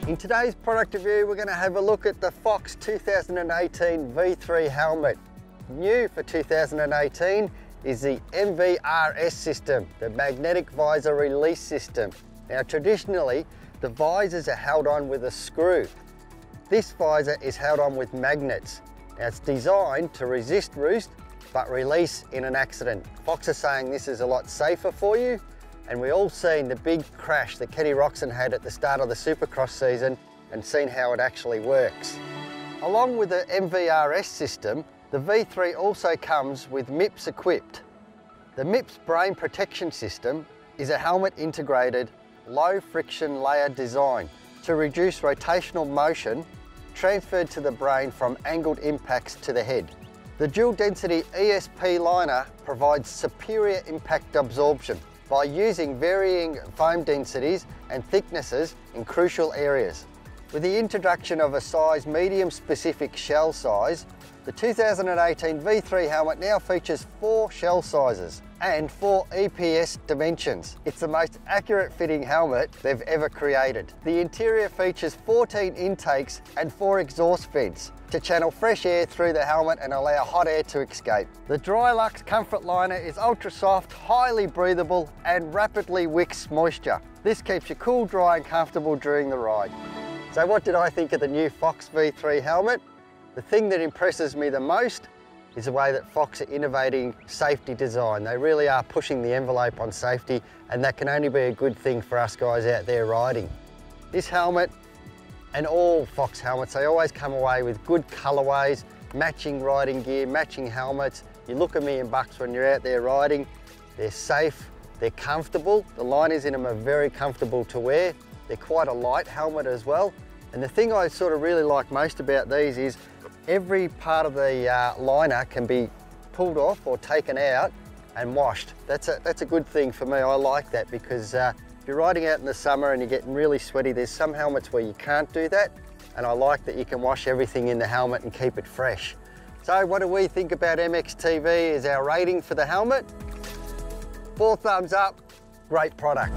In today's product review, we're going to have a look at the Fox 2018 V3 helmet. New for 2018 is the MVRS system, the Magnetic Visor Release System. Now traditionally, the visors are held on with a screw. This visor is held on with magnets. Now it's designed to resist roost, but release in an accident. Fox are saying this is a lot safer for you, and we all seen the big crash that Kenny Roxon had at the start of the Supercross season and seen how it actually works. Along with the MVRS system, the V3 also comes with MIPS equipped. The MIPS brain protection system is a helmet integrated low friction layer design to reduce rotational motion transferred to the brain from angled impacts to the head. The dual density ESP liner provides superior impact absorption by using varying foam densities and thicknesses in crucial areas. With the introduction of a size medium specific shell size, the 2018 V3 helmet now features 4 shell sizes and 4 EPS dimensions. It's the most accurate fitting helmet they've ever created. The interior features 14 intakes and 4 exhaust vents to channel fresh air through the helmet and allow hot air to escape. The Drylux Comfort Liner is ultra soft, highly breathable and rapidly wicks moisture. This keeps you cool, dry and comfortable during the ride. So what did I think of the new Fox V3 helmet? The thing that impresses me the most is the way that Fox are innovating safety design. They really are pushing the envelope on safety, and that can only be a good thing for us guys out there riding. This helmet and all Fox helmets, they always come away with good colorways, matching riding gear, matching helmets. You look $1,000,000 when you're out there riding. They're safe, they're comfortable. The liners in them are very comfortable to wear. They're quite a light helmet as well. And the thing I sort of really like most about these is every part of the liner can be pulled off or taken out and washed. That's a good thing for me. I like that because if you're riding out in the summer and you're getting really sweaty, there's some helmets where you can't do that. And I like that you can wash everything in the helmet and keep it fresh. So what do we think about MXTV as our rating for the helmet? 4 thumbs up, great product.